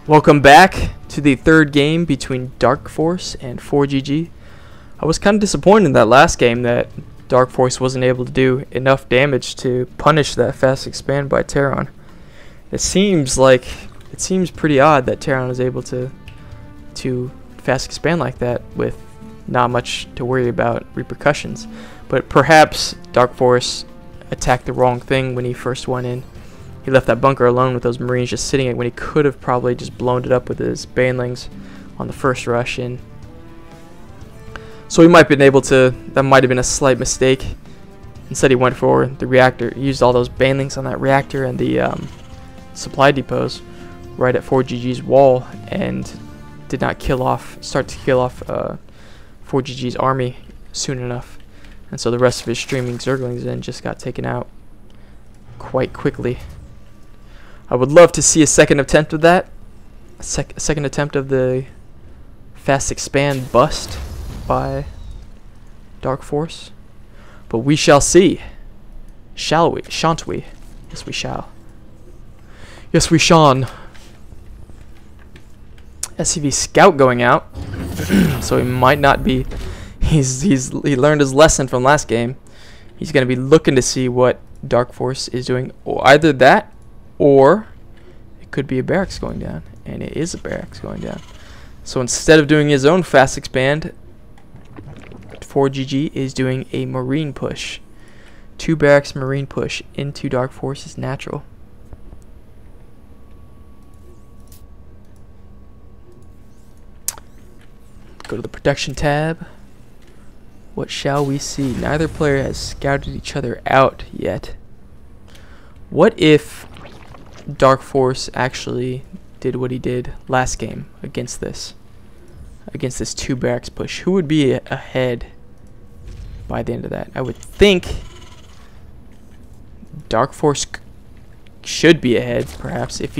Welcome back to the third game between Darkforce and ForGG. I was kind of disappointed in that last game that Darkforce wasn't able to do enough damage to punish that fast expand by Terran. It seems pretty odd that Terran is able to fast expand like that with not much to worry about repercussions. But perhaps Darkforce attacked the wrong thing when he first went in. He left that bunker alone with those Marines just sitting it when he could have probably just blown it up with his banelings on the first rush in. So he might have been able to, that might have been a slight mistake. Instead he went for the reactor, he used all those banelings on that reactor and the supply depots right at ForGG's wall and did not start to kill off ForGG's army soon enough. And so the rest of his streaming Zerglings then just got taken out quite quickly. I would love to see a second attempt of that. A second attempt of the fast expand bust by Darkforce. But we shall see. Shall we? Shan't we? Yes, we shall. Yes, we shall. SCV Scout going out. So he might not be. He learned his lesson from last game. He's going to be looking to see what Darkforce is doing, or either that or it could be a barracks going down, and it is a barracks going down. So instead of doing his own fast expand, ForGG is doing a marine push. 2 barracks marine push into Darkforce is natural. Go to the production tab. What shall we see? Neither player has scouted each other out yet. What if Darkforce actually did what he did last game against this 2 barracks push? Who would be ahead by the end of that? I would think Darkforce should be ahead, perhaps, if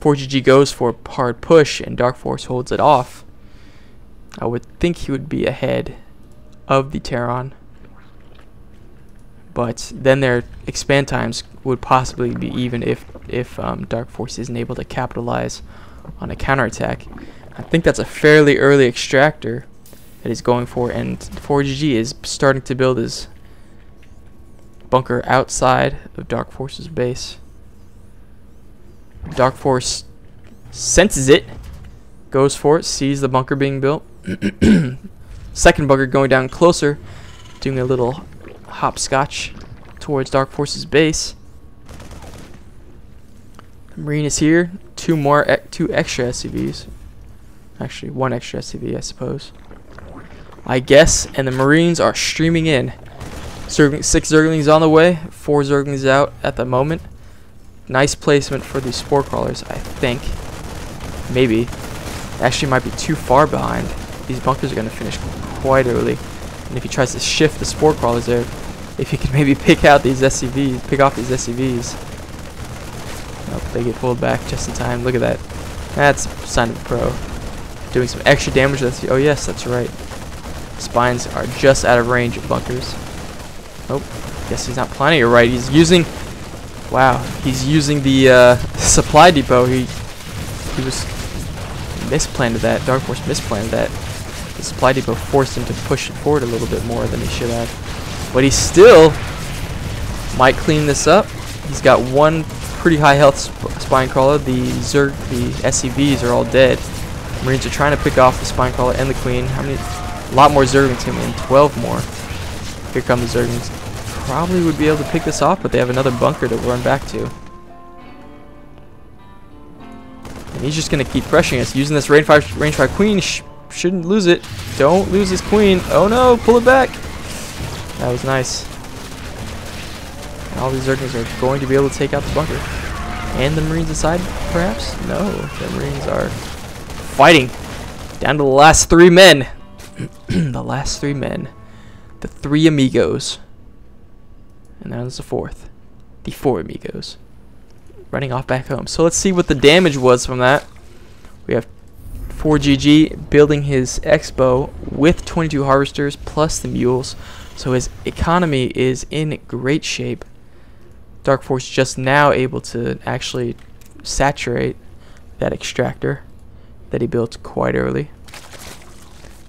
ForGG goes for a hard push and Darkforce holds it off. I would think he would be ahead of the Terran, but then their expand times would possibly be even if Darkforce isn't able to capitalize on a counterattack. I think that's a fairly early extractor that he's going for, and ForGG is starting to build his bunker outside of Darkforce's base. Darkforce senses it, goes for it, sees the bunker being built. Second bunker going down closer, doing a little hopscotch towards Darkforce's base. The Marine is here. 2 extra SCVs. Actually, 1 extra SCV, I suppose. I guess, and the Marines are streaming in. 6 Zerglings on the way, 4 Zerglings out at the moment. Nice placement for the spore crawlers, I think. Maybe. Actually might be too far behind. These bunkers are going to finish quite early. And if he tries to shift the spore crawlers there, if he can maybe pick off these SCVs. Nope, they get pulled back just in time. Look at that. That's a sign of a pro. Doing some extra damage. Oh yes, that's right. Spines are just out of range of bunkers. Nope. Guess he's not planning it right. He's using... Wow. He's using the supply depot. He was... misplanted that. Darkforce misplanted that. The supply depot forced him to push it forward a little bit more than he should have. But he still might clean this up. He's got 1 pretty high health spine crawler. The SCVs are all dead. Marines are trying to pick off the spine crawler and the queen. A lot more Zerglings coming in. 12 more. Here come the Zerglings. Probably would be able to pick this off, but they have another bunker to run back to. And he's just going to keep pressuring us. Using this range 5 queen, shouldn't lose it. Don't lose his queen. Oh no, pull it back. That was nice. And all these Zerglings are going to be able to take out the bunker. And the Marines inside, perhaps? No, the Marines are fighting. Down to the last 3 men. The last 3 men. The 3 amigos. And then there's the 4th. The 4 amigos. Running off back home. So let's see what the damage was from that. We have ForGG building his X-bow with 22 harvesters plus the mules. So his economy is in great shape. Darkforce just now able to actually saturate that extractor that he built quite early.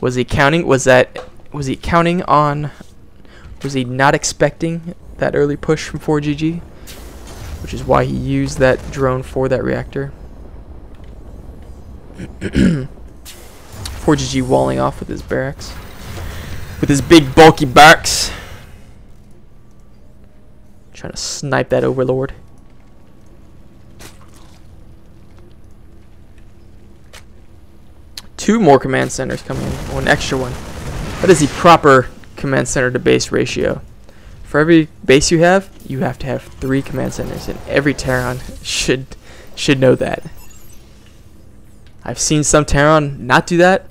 Was he counting? Was he counting on? Was he not expecting that early push from ForGG, which is why he used that drone for that reactor? ForGG walling off with his barracks, with his big bulky barracks, trying to snipe that overlord. Two more command centers coming in, one extra one. That is the proper command center to base ratio. For every base you have to have 3 command centers, and every Terran should know that. I've seen some Terran not do that.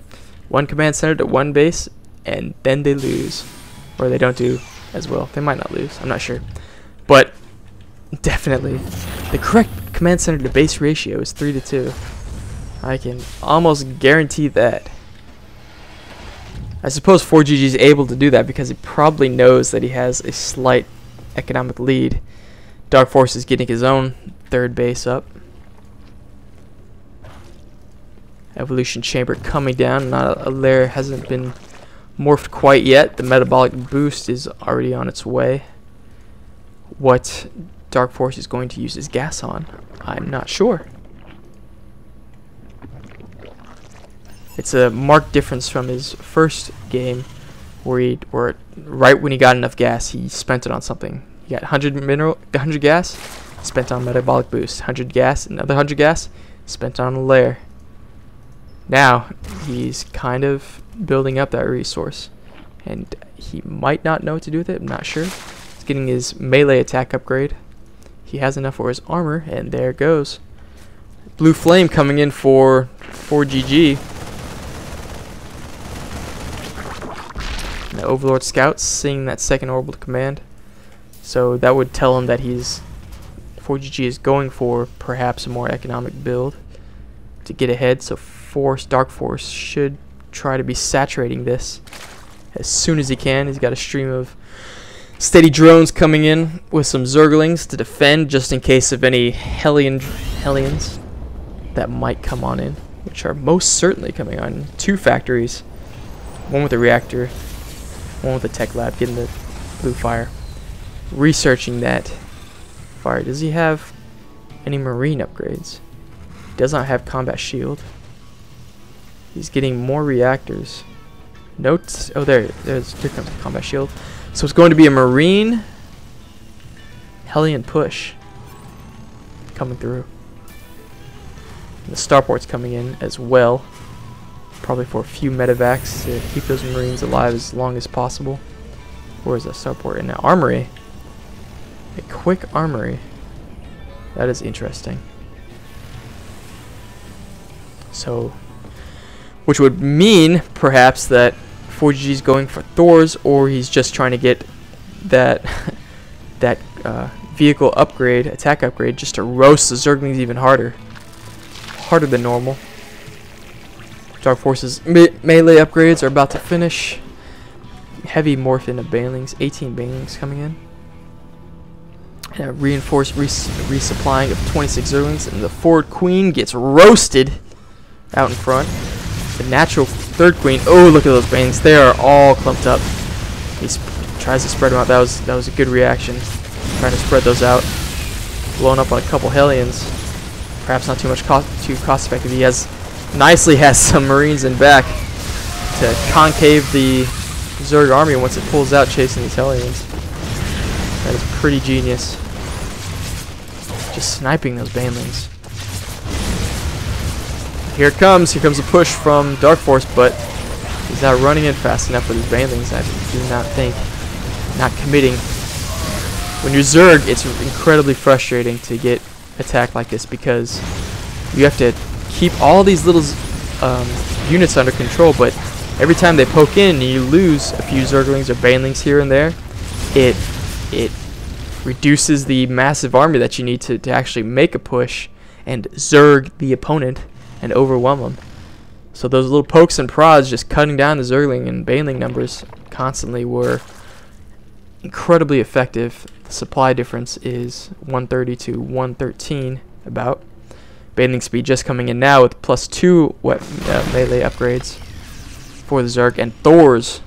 1 command center to 1 base, and then they lose, or they don't do as well. They might not lose, I'm not sure, but definitely the correct command center to base ratio is 3 to 2. I can almost guarantee that. I suppose ForGG is able to do that because he probably knows that he has a slight economic lead. Darkforce is getting his own 3rd base up. Evolution chamber coming down. Not a layer hasn't been morphed quite yet. The metabolic boost is already on its way. What Darkforce is going to use his gas on, I'm not sure. It's a marked difference from his first game, where right when he got enough gas, he spent it on something. He got 100 gas, spent on metabolic boost. 100 gas, another 100 gas, spent on a layer. Now he's kind of building up that resource, and he might not know what to do with it. I'm not sure. He's getting his melee attack upgrade. He has enough for his armor, and there it goes. Blue flame coming in for ForGG. The Overlord Scouts seeing that 2nd orbital command, so that would tell him that ForGG is going for perhaps a more economic build to get ahead. So Darkforce should try to be saturating this as soon as he can. He's got a stream of steady drones coming in with some Zerglings to defend, just in case of any Hellions that might come on in, which are most certainly coming on. 2 factories, one with a reactor, one with a tech lab, getting the blue fire. Researching that fire. Does he have any marine upgrades? He does not have combat shield. He's getting more reactors. Notes. Oh, here comes the combat shield. So it's going to be a marine Hellion push coming through. And the starport's coming in as well. Probably for a few medevacs to keep those marines alive as long as possible. Where is that starport? In an armory. A quick armory. That is interesting. So, which would mean perhaps that ForGG is going for Thors, or he's just trying to get that vehicle upgrade, attack upgrade, just to roast the Zerglings even harder than normal. Darkforce's melee upgrades are about to finish. Heavy morphin of banelings, 18 banelings coming in. And a reinforced resupplying of 26 Zerglings, and the forward queen gets roasted out in front. The natural 3rd queen. Oh, look at those banelings. They are all clumped up. He tries to spread them out. That was a good reaction. Trying to spread those out. Blowing up on a couple Hellions. Perhaps not too cost effective. He nicely has some marines in back to concave the Zerg army once it pulls out chasing these Hellions. That is pretty genius. Just sniping those banelings. Here it comes. Here comes a push from Darkforce, but he's not running in fast enough with his banelings. I do not think. Not committing. When you're Zerg, it's incredibly frustrating to get attacked like this because you have to keep all these little units under control, but every time they poke in and you lose a few Zerglings or banelings here and there, it reduces the massive army that you need to actually make a push and Zerg the opponent and overwhelm them. So those little pokes and prods just cutting down the Zergling and baneling numbers constantly were incredibly effective. The supply difference is 130 to 113 about. Bathing speed just coming in now with +2 melee upgrades for the Zerg, and Thor's